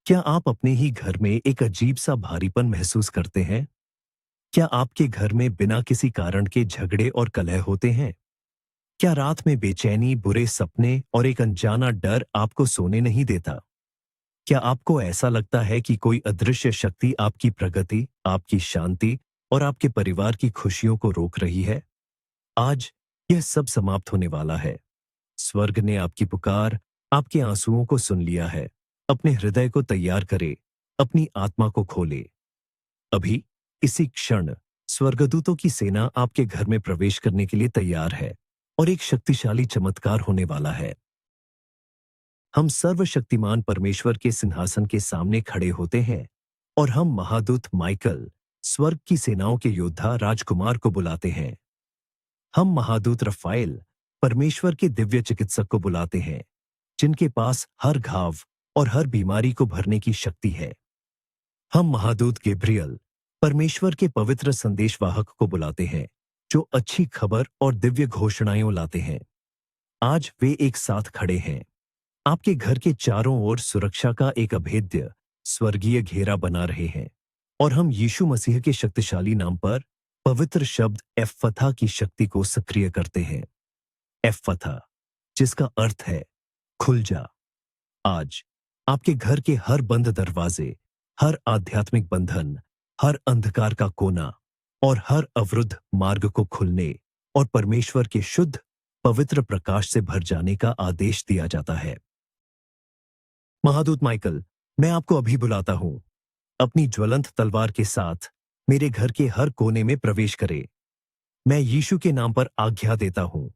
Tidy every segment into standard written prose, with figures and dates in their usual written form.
क्या आप अपने ही घर में एक अजीब सा भारीपन महसूस करते हैं? क्या आपके घर में बिना किसी कारण के झगड़े और कलह होते हैं? क्या रात में बेचैनी, बुरे सपने और एक अनजाना डर आपको सोने नहीं देता? क्या आपको ऐसा लगता है कि कोई अदृश्य शक्ति आपकी प्रगति, आपकी शांति और आपके परिवार की खुशियों को रोक रही है? आज यह सब समाप्त होने वाला है। स्वर्ग ने आपकी पुकार, आपके आंसुओं को सुन लिया है। अपने हृदय को तैयार करे, अपनी आत्मा को खोले। अभी इसी क्षण स्वर्गदूतों की सेना आपके घर में प्रवेश करने के लिए तैयार है और एक शक्तिशाली चमत्कार होने वाला है। हम सर्वशक्तिमान परमेश्वर के सिंहासन के सामने खड़े होते हैं और हम महादूत माइकल, स्वर्ग की सेनाओं के योद्धा राजकुमार को बुलाते हैं। हम महादूत रफाएल, परमेश्वर के दिव्य चिकित्सक को बुलाते हैं, जिनके पास हर घाव और हर बीमारी को भरने की शक्ति है। हम महादूत गैब्रियल, परमेश्वर के पवित्र संदेशवाहक को बुलाते हैं, जो अच्छी खबर और दिव्य घोषणाएं लाते हैं। आज वे एक साथ खड़े हैं, आपके घर के चारों ओर सुरक्षा का एक अभेद्य स्वर्गीय घेरा बना रहे हैं। और हम यीशु मसीह के शक्तिशाली नाम पर पवित्र शब्द एफ्फथा की शक्ति को सक्रिय करते हैं। एफ्फथा, जिसका अर्थ है खुल जा। आज आपके घर के हर बंद दरवाजे, हर आध्यात्मिक बंधन, हर अंधकार का कोना और हर अवरुद्ध मार्ग को खुलने और परमेश्वर के शुद्ध पवित्र प्रकाश से भर जाने का आदेश दिया जाता है। महादूत माइकल, मैं आपको अभी बुलाता हूं। अपनी ज्वलंत तलवार के साथ मेरे घर के हर कोने में प्रवेश करे। मैं यीशु के नाम पर आज्ञा देता हूं।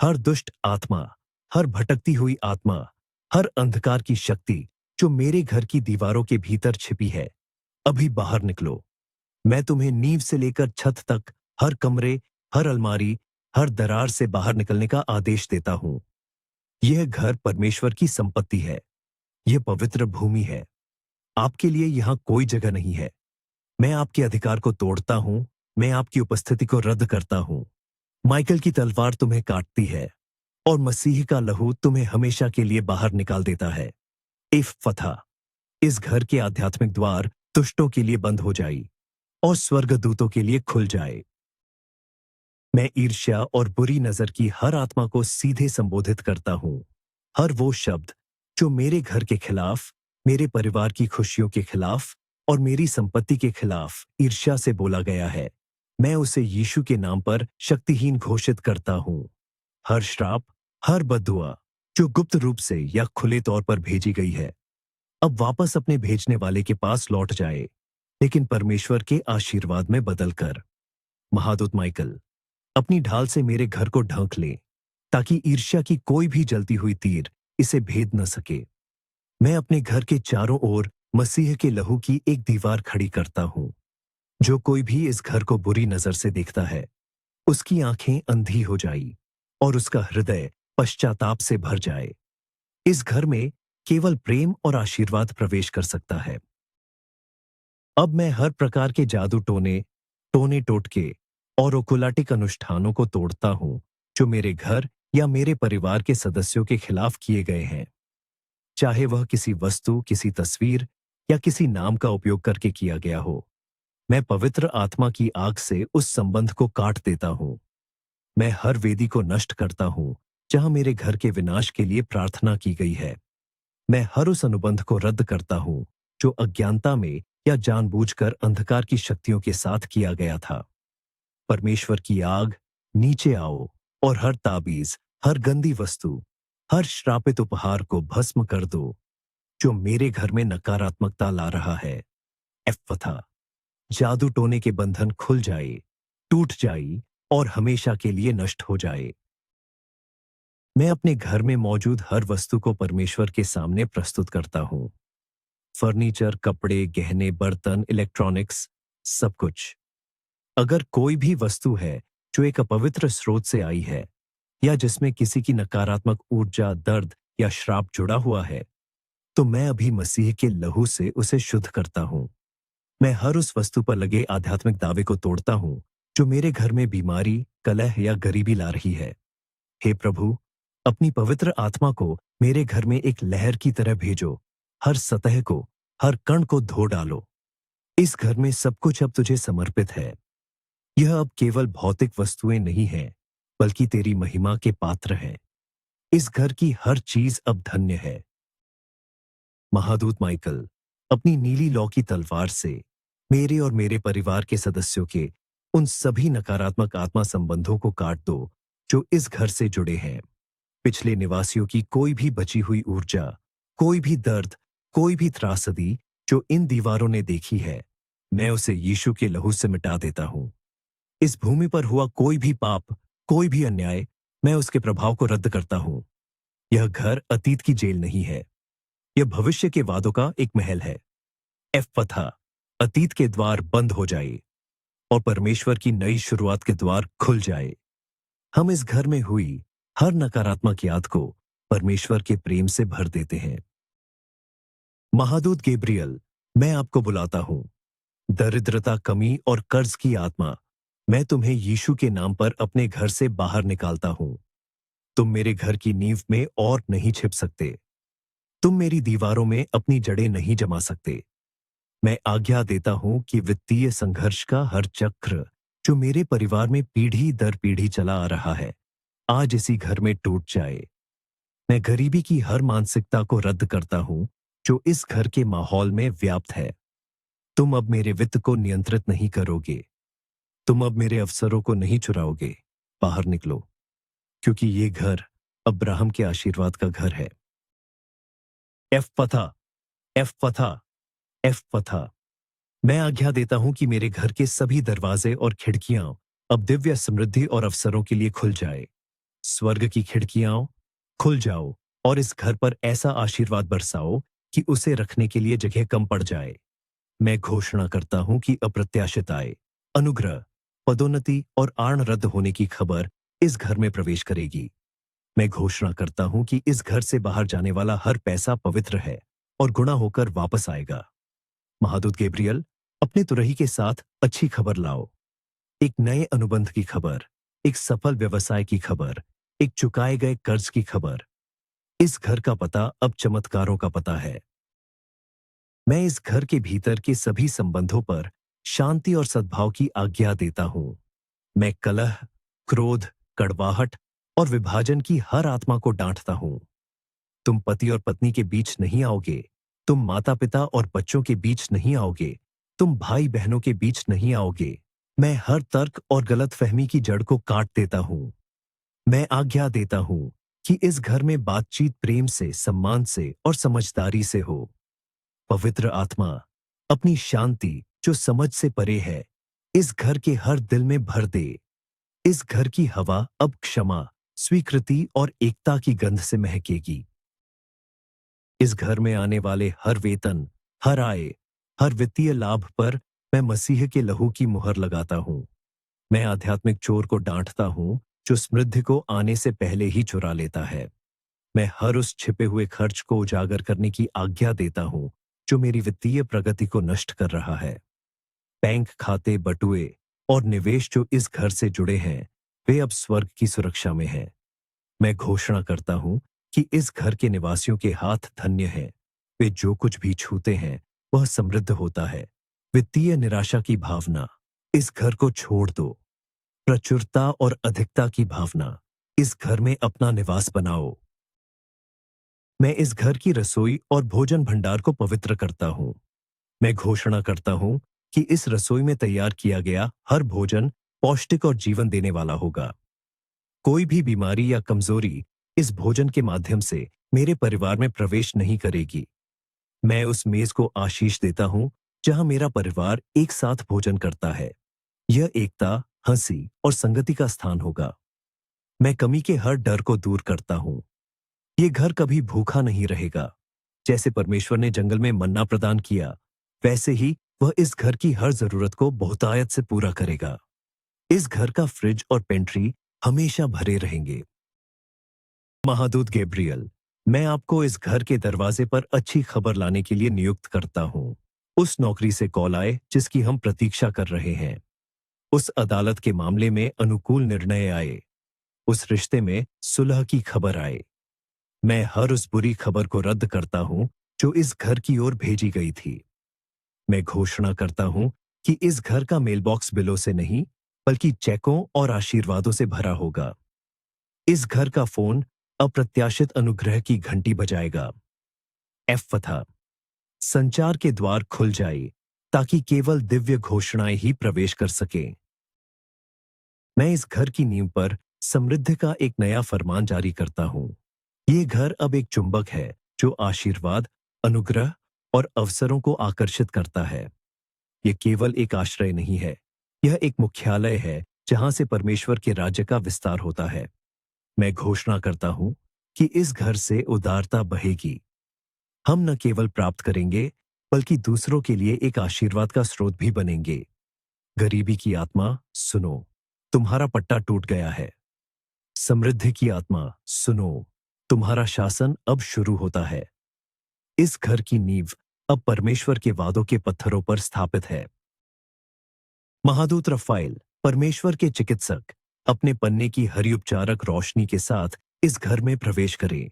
हर दुष्ट आत्मा, हर भटकती हुई आत्मा, हर अंधकार की शक्ति जो मेरे घर की दीवारों के भीतर छिपी है, अभी बाहर निकलो। मैं तुम्हें नींव से लेकर छत तक हर कमरे, हर अलमारी, हर दरार से बाहर निकलने का आदेश देता हूं। यह घर परमेश्वर की संपत्ति है। यह पवित्र भूमि है। आपके लिए यहां कोई जगह नहीं है। मैं आपके अधिकार को तोड़ता हूं। मैं आपकी उपस्थिति को रद्द करता हूं। माइकल की तलवार तुम्हें काटती है और मसीह का लहू तुम्हें हमेशा के लिए बाहर निकाल देता है। इफ्फथा, इस घर के आध्यात्मिक द्वार दुष्टों के लिए बंद हो जाए और स्वर्गदूतों के लिए खुल जाए। मैं ईर्ष्या और बुरी नजर की हर आत्मा को सीधे संबोधित करता हूं। हर वो शब्द जो मेरे घर के खिलाफ, मेरे परिवार की खुशियों के खिलाफ और मेरी संपत्ति के खिलाफ ईर्ष्या से बोला गया है, मैं उसे यीशु के नाम पर शक्तिहीन घोषित करता हूं। हर श्राप, हर बद्दुआ जो गुप्त रूप से या खुले तौर पर भेजी गई है, अब वापस अपने भेजने वाले के पास लौट जाए, लेकिन परमेश्वर के आशीर्वाद में बदलकर। महादूत माइकल, अपनी ढाल से मेरे घर को ढक ले, ताकि ईर्ष्या की कोई भी जलती हुई तीर इसे भेद न सके। मैं अपने घर के चारों ओर मसीह के लहू की एक दीवार खड़ी करता हूं। जो कोई भी इस घर को बुरी नजर से देखता है, उसकी आंखें अंधी हो जाई और उसका हृदय पश्चाताप से भर जाए। इस घर में केवल प्रेम और आशीर्वाद प्रवेश कर सकता है। अब मैं हर प्रकार के जादू टोने, टोने टोटके और ओकुलाटिक अनुष्ठानों को तोड़ता हूं, जो मेरे घर या मेरे परिवार के सदस्यों के खिलाफ किए गए हैं। चाहे वह किसी वस्तु, किसी तस्वीर या किसी नाम का उपयोग करके किया गया हो, मैं पवित्र आत्मा की आग से उस संबंध को काट देता हूं। मैं हर वेदी को नष्ट करता हूं जहां मेरे घर के विनाश के लिए प्रार्थना की गई है। मैं हर उस अनुबंध को रद्द करता हूं जो अज्ञानता में या जानबूझकर अंधकार की शक्तियों के साथ किया गया था। परमेश्वर की आग, नीचे आओ और हर ताबीज, हर गंदी वस्तु, हर श्रापित उपहार को भस्म कर दो जो मेरे घर में नकारात्मकता ला रहा है। एफ्फथा, जादू टोने के बंधन खुल जाए, टूट जाए और हमेशा के लिए नष्ट हो जाए। मैं अपने घर में मौजूद हर वस्तु को परमेश्वर के सामने प्रस्तुत करता हूं। फर्नीचर, कपड़े, गहने, बर्तन, इलेक्ट्रॉनिक्स, सब कुछ। अगर कोई भी वस्तु है जो एक अपवित्र स्रोत से आई है या जिसमें किसी की नकारात्मक ऊर्जा, दर्द या श्राप जुड़ा हुआ है, तो मैं अभी मसीह के लहू से उसे शुद्ध करता हूं। मैं हर उस वस्तु पर लगे आध्यात्मिक दावे को तोड़ता हूं जो मेरे घर में बीमारी, कलह या गरीबी ला रही है। हे प्रभु, अपनी पवित्र आत्मा को मेरे घर में एक लहर की तरह भेजो, हर सतह को, हर कण को धो डालो। इस घर में सब कुछ अब तुझे समर्पित है। यह अब केवल भौतिक वस्तुएं नहीं हैं, बल्कि तेरी महिमा के पात्र हैं। इस घर की हर चीज अब धन्य है। महादूत माइकल, अपनी नीली लौ की तलवार से मेरे और मेरे परिवार के सदस्यों के उन सभी नकारात्मक आत्मा संबंधों को काट दो जो इस घर से जुड़े हैं। पिछले निवासियों की कोई भी बची हुई ऊर्जा, कोई भी दर्द, कोई भी त्रासदी जो इन दीवारों ने देखी है, मैं उसे यीशु के लहू से मिटा देता हूं। इस भूमि पर हुआ कोई भी पाप, कोई भी अन्याय, मैं उसके प्रभाव को रद्द करता हूं। यह घर अतीत की जेल नहीं है, यह भविष्य के वादों का एक महल है। एफ पथा, अतीत के द्वार बंद हो जाए और परमेश्वर की नई शुरुआत के द्वार खुल जाए। हम इस घर में हुई हर नकारात्मक याद को परमेश्वर के प्रेम से भर देते हैं। महादूत गैब्रियल, मैं आपको बुलाता हूं। दरिद्रता, कमी और कर्ज की आत्मा, मैं तुम्हें यीशु के नाम पर अपने घर से बाहर निकालता हूं। तुम मेरे घर की नींव में और नहीं छिप सकते। तुम मेरी दीवारों में अपनी जड़ें नहीं जमा सकते। मैं आज्ञा देता हूं कि वित्तीय संघर्ष का हर चक्र जो मेरे परिवार में पीढ़ी दर पीढ़ी चला आ रहा है, आज इसी घर में टूट जाए। मैं गरीबी की हर मानसिकता को रद्द करता हूं जो इस घर के माहौल में व्याप्त है। तुम अब मेरे वित्त को नियंत्रित नहीं करोगे। तुम अब मेरे अवसरों को नहीं चुराओगे। बाहर निकलो, क्योंकि ये घर अब्राहम के आशीर्वाद का घर है। एफ पथा, एफ पथा, एफ पथा। मैं आज्ञा देता हूं कि मेरे घर के सभी दरवाजे और खिड़कियां अब दिव्य समृद्धि और अवसरों के लिए खुल जाए। स्वर्ग की खिड़कियां खुल जाओ और इस घर पर ऐसा आशीर्वाद बरसाओ कि उसे रखने के लिए जगह कम पड़ जाए। मैं घोषणा करता हूं कि अप्रत्याशित आय, अनुग्रह, पदोन्नति और आर्ण रद्द होने की खबर इस घर में प्रवेश करेगी। मैं घोषणा करता हूं कि इस घर से बाहर जाने वाला हर पैसा पवित्र है और गुणा होकर वापस आएगा। महादूत गैब्रियल, अपने तुरही के साथ अच्छी खबर लाओ। एक नए अनुबंध की खबर, एक सफल व्यवसाय की खबर, एक चुकाए गए कर्ज की खबर। इस घर का पता अब चमत्कारों का पता है। मैं इस घर के भीतर के सभी संबंधों पर शांति और सद्भाव की आज्ञा देता हूं। मैं कलह, क्रोध, कड़वाहट और विभाजन की हर आत्मा को डांटता हूं। तुम पति और पत्नी के बीच नहीं आओगे। तुम माता पिता और बच्चों के बीच नहीं आओगे। तुम भाई बहनों के बीच नहीं आओगे। मैं हर तर्क और गलतफहमी की जड़ को काट देता हूं। मैं आज्ञा देता हूं कि इस घर में बातचीत प्रेम से, सम्मान से और समझदारी से हो। पवित्र आत्मा, अपनी शांति जो समझ से परे है, इस घर के हर दिल में भर दे। इस घर की हवा अब क्षमा, स्वीकृति और एकता की गंध से महकेगी। इस घर में आने वाले हर वेतन, हर आय, हर वित्तीय लाभ पर मैं मसीह के लहू की मुहर लगाता हूं। मैं आध्यात्मिक चोर को डांटता हूं जो समृद्धि को आने से पहले ही चुरा लेता है। मैं हर उस छिपे हुए खर्च को उजागर करने की आज्ञा देता हूं जो मेरी वित्तीय प्रगति को नष्ट कर रहा है। बैंक खाते, बटुए और निवेश जो इस घर से जुड़े हैं, वे अब स्वर्ग की सुरक्षा में हैं। मैं घोषणा करता हूं कि इस घर के निवासियों के हाथ धन्य हैं। वे जो कुछ भी छूते हैं वह समृद्ध होता है। वित्तीय निराशा की भावना, इस घर को छोड़ दो। प्रचुरता और अधिकता की भावना, इस घर में अपना निवास बनाओ। मैं इस घर की रसोई और भोजन भंडार को पवित्र करता हूं। मैं घोषणा करता हूं कि इस रसोई में तैयार किया गया हर भोजन पौष्टिक और जीवन देने वाला होगा। कोई भी बीमारी या कमजोरी इस भोजन के माध्यम से मेरे परिवार में प्रवेश नहीं करेगी। मैं उस मेज को आशीष देता हूं जहां मेरा परिवार एक साथ भोजन करता है। यह एकता, हंसी और संगति का स्थान होगा। मैं कमी के हर डर को दूर करता हूं। ये घर कभी भूखा नहीं रहेगा। जैसे परमेश्वर ने जंगल में मन्ना प्रदान किया, वैसे ही वह इस घर की हर जरूरत को बहुतायत से पूरा करेगा। इस घर का फ्रिज और पेंट्री हमेशा भरे रहेंगे। महादूत गैब्रियल, मैं आपको इस घर के दरवाजे पर अच्छी खबर लाने के लिए नियुक्त करता हूं। उस नौकरी से कॉल आए जिसकी हम प्रतीक्षा कर रहे हैं। उस अदालत के मामले में अनुकूल निर्णय आए। उस रिश्ते में सुलह की खबर आए। मैं हर उस बुरी खबर को रद्द करता हूं जो इस घर की ओर भेजी गई थी। मैं घोषणा करता हूं कि इस घर का मेलबॉक्स बिलों से नहीं, बल्कि चेकों और आशीर्वादों से भरा होगा। इस घर का फोन अप्रत्याशित अनुग्रह की घंटी बजाएगा। एफथा, संचार के द्वार खुल जाए ताकि केवल दिव्य घोषणाएं ही प्रवेश कर सकें। मैं इस घर की नींव पर समृद्धि का एक नया फरमान जारी करता हूं। ये घर अब एक चुंबक है जो आशीर्वाद, अनुग्रह और अवसरों को आकर्षित करता है। यह केवल एक आश्रय नहीं है, यह एक मुख्यालय है जहां से परमेश्वर के राज्य का विस्तार होता है। मैं घोषणा करता हूं कि इस घर से उदारता बहेगी। हम न केवल प्राप्त करेंगे, बल्कि दूसरों के लिए एक आशीर्वाद का स्रोत भी बनेंगे। गरीबी की आत्मा, सुनो, तुम्हारा पट्टा टूट गया है। समृद्धि की आत्मा, सुनो, तुम्हारा शासन अब शुरू होता है। इस घर की नींव अब परमेश्वर के वादों के पत्थरों पर स्थापित है। महादूत रफाइल, परमेश्वर के चिकित्सक, अपने पन्ने की हरी उपचारक रोशनी के साथ इस घर में प्रवेश करें।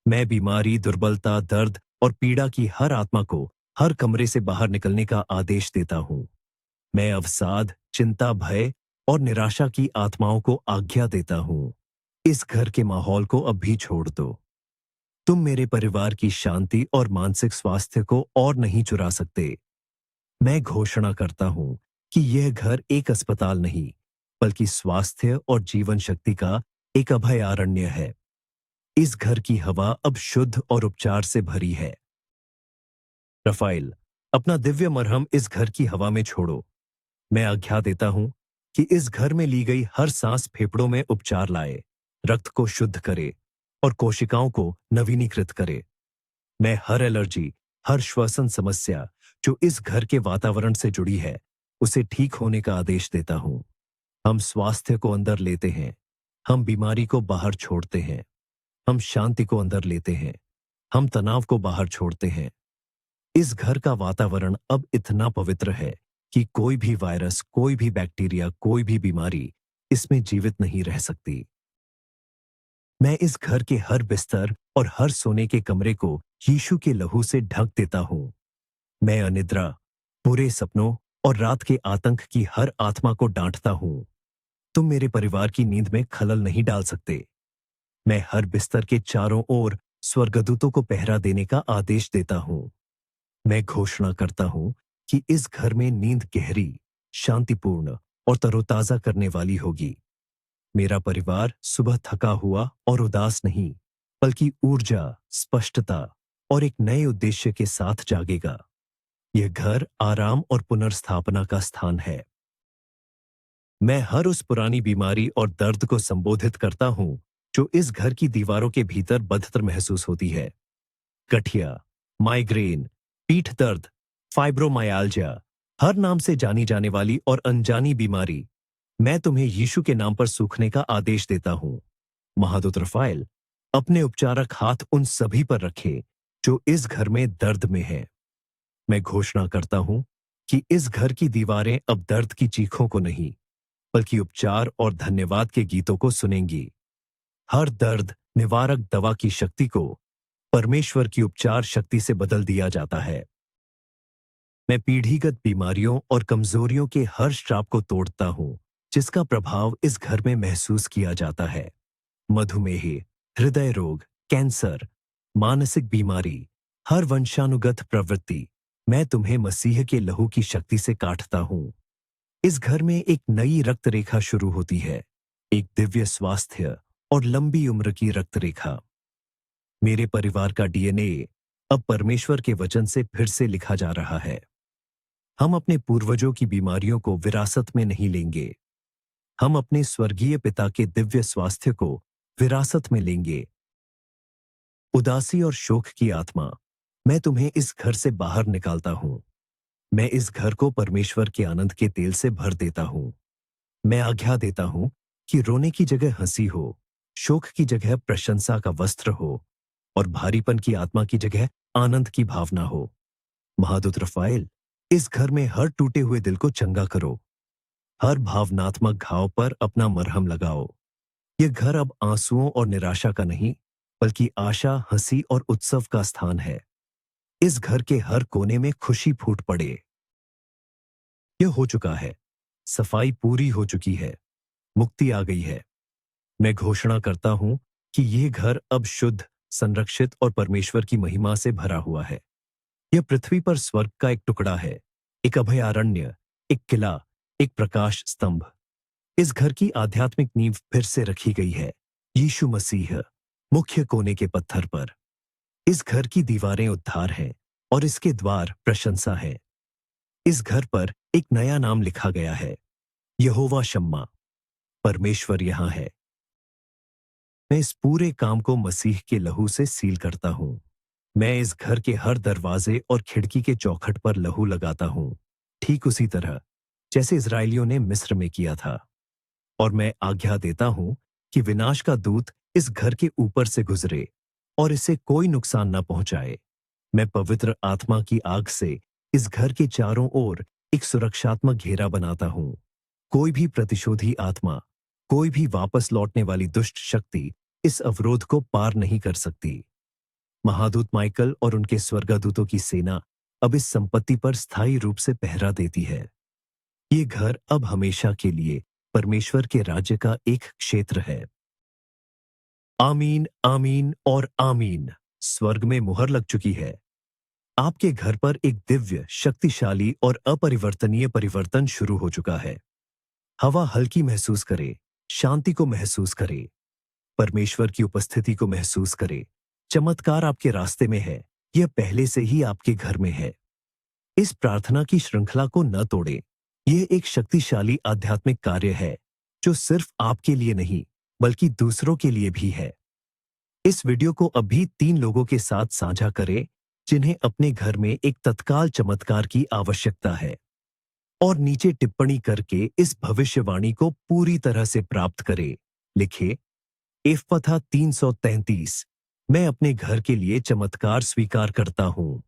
मैं बीमारी, दुर्बलता, दर्द और पीड़ा की हर आत्मा को हर कमरे से बाहर निकलने का आदेश देता हूं। मैं अवसाद, चिंता, भय और निराशा की आत्माओं को आज्ञा देता हूं। इस घर के माहौल को अब भी छोड़ दो। तुम मेरे परिवार की शांति और मानसिक स्वास्थ्य को और नहीं चुरा सकते। मैं घोषणा करता हूं कि यह घर एक अस्पताल नहीं, बल्कि स्वास्थ्य और जीवन शक्ति का एक अभयारण्य है। इस घर की हवा अब शुद्ध और उपचार से भरी है। रफाइल, अपना दिव्य मरहम इस घर की हवा में छोड़ो। मैं आज्ञा देता हूं कि इस घर में ली गई हर सांस फेफड़ों में उपचार लाए, रक्त को शुद्ध करे और कोशिकाओं को नवीनीकृत करे। मैं हर एलर्जी, हर श्वसन समस्या जो इस घर के वातावरण से जुड़ी है, उसे ठीक होने का आदेश देता हूं। हम स्वास्थ्य को अंदर लेते हैं, हम बीमारी को बाहर छोड़ते हैं। हम शांति को अंदर लेते हैं, हम तनाव को बाहर छोड़ते हैं। इस घर का वातावरण अब इतना पवित्र है कि कोई भी वायरस, कोई भी बैक्टीरिया, कोई भी बीमारी इसमें जीवित नहीं रह सकती। मैं इस घर के हर बिस्तर और हर सोने के कमरे को यीशु के लहू से ढक देता हूं। मैं अनिद्रा, बुरे सपनों और रात के आतंक की हर आत्मा को डांटता हूं। तुम मेरे परिवार की नींद में खलल नहीं डाल सकते। मैं हर बिस्तर के चारों ओर स्वर्गदूतों को पहरा देने का आदेश देता हूं। मैं घोषणा करता हूं कि इस घर में नींद गहरी, शांतिपूर्ण और तरोताजा करने वाली होगी। मेरा परिवार सुबह थका हुआ और उदास नहीं, बल्कि ऊर्जा, स्पष्टता और एक नए उद्देश्य के साथ जागेगा। यह घर आराम और पुनर्स्थापना का स्थान है। मैं हर उस पुरानी बीमारी और दर्द को संबोधित करता हूं जो इस घर की दीवारों के भीतर बदतर महसूस होती है। गठिया, माइग्रेन, पीठ दर्द, फाइब्रोमायाल्जिया, हर नाम से जानी जाने वाली और अनजानी बीमारी, मैं तुम्हें यीशु के नाम पर सूखने का आदेश देता हूं। महादूत रफाइल, अपने उपचारक हाथ उन सभी पर रखे जो इस घर में दर्द में हैं। मैं घोषणा करता हूं कि इस घर की दीवारें अब दर्द की चीखों को नहीं, बल्कि उपचार और धन्यवाद के गीतों को सुनेंगी। हर दर्द निवारक दवा की शक्ति को परमेश्वर की उपचार शक्ति से बदल दिया जाता है। मैं पीढ़ीगत बीमारियों और कमजोरियों के हर श्राप को तोड़ता हूं जिसका प्रभाव इस घर में महसूस किया जाता है। मधुमेह, हृदय रोग, कैंसर, मानसिक बीमारी, हर वंशानुगत प्रवृत्ति, मैं तुम्हें मसीह के लहू की शक्ति से काटता हूं। इस घर में एक नई रक्त रेखा शुरू होती है, एक दिव्य स्वास्थ्य और लंबी उम्र की रक्त रेखा। मेरे परिवार का डीएनए अब परमेश्वर के वचन से फिर से लिखा जा रहा है। हम अपने पूर्वजों की बीमारियों को विरासत में नहीं लेंगे। हम अपने स्वर्गीय पिता के दिव्य स्वास्थ्य को विरासत में लेंगे। उदासी और शोक की आत्मा, मैं तुम्हें इस घर से बाहर निकालता हूं। मैं इस घर को परमेश्वर के आनंद के तेल से भर देता हूं। मैं आज्ञा देता हूं कि रोने की जगह हंसी हो, शोक की जगह प्रशंसा का वस्त्र हो और भारीपन की आत्मा की जगह आनंद की भावना हो। महादूत रफाइल, इस घर में हर टूटे हुए दिल को चंगा करो। हर भावनात्मक घाव पर अपना मरहम लगाओ। यह घर अब आंसुओं और निराशा का नहीं, बल्कि आशा, हंसी और उत्सव का स्थान है। इस घर के हर कोने में खुशी फूट पड़े। यह हो चुका है। सफाई पूरी हो चुकी है। मुक्ति आ गई है। मैं घोषणा करता हूं कि यह घर अब शुद्ध, संरक्षित और परमेश्वर की महिमा से भरा हुआ है। यह पृथ्वी पर स्वर्ग का एक टुकड़ा है, एक अभयारण्य, एक किला, एक प्रकाश स्तंभ। इस घर की आध्यात्मिक नींव फिर से रखी गई है, यीशु मसीह, मुख्य कोने के पत्थर पर। इस घर की दीवारें उद्धार हैं और इसके द्वार प्रशंसा है। इस घर पर एक नया नाम लिखा गया है, यहोवा शम्मा, परमेश्वर यहां है। मैं इस पूरे काम को मसीह के लहू से सील करता हूं। मैं इस घर के हर दरवाजे और खिड़की के चौखट पर लहू लगाता हूं, ठीक उसी तरह जैसे इजरायलियों ने मिस्र में किया था। और मैं आज्ञा देता हूं कि विनाश का दूत इस घर के ऊपर से गुजरे और इसे कोई नुकसान न पहुंचाए। मैं पवित्र आत्मा की आग से इस घर के चारों ओर एक सुरक्षात्मक घेरा बनाता हूं। कोई भी प्रतिशोधी आत्मा, कोई भी वापस लौटने वाली दुष्ट शक्ति इस अवरोध को पार नहीं कर सकती। महादूत माइकल और उनके स्वर्गदूतों की सेना अब इस संपत्ति पर स्थायी रूप से पहरा देती है। ये घर अब हमेशा के लिए परमेश्वर के राज्य का एक क्षेत्र है। आमीन, आमीन और आमीन। स्वर्ग में मुहर लग चुकी है। आपके घर पर एक दिव्य, शक्तिशाली और अपरिवर्तनीय परिवर्तन शुरू हो चुका है। हवा हल्की महसूस करे, शांति को महसूस करे, परमेश्वर की उपस्थिति को महसूस करे। चमत्कार आपके रास्ते में है। यह पहले से ही आपके घर में है। इस प्रार्थना की श्रृंखला को न तोड़ें। यह एक शक्तिशाली आध्यात्मिक कार्य है जो सिर्फ आपके लिए नहीं बल्कि दूसरों के लिए भी है। इस वीडियो को अभी 3 लोगों के साथ साझा करें जिन्हें अपने घर में एक तत्काल चमत्कार की आवश्यकता है, और नीचे टिप्पणी करके इस भविष्यवाणी को पूरी तरह से प्राप्त करें। लिखे, एफपथा 333, मैं अपने घर के लिए चमत्कार स्वीकार करता हूं।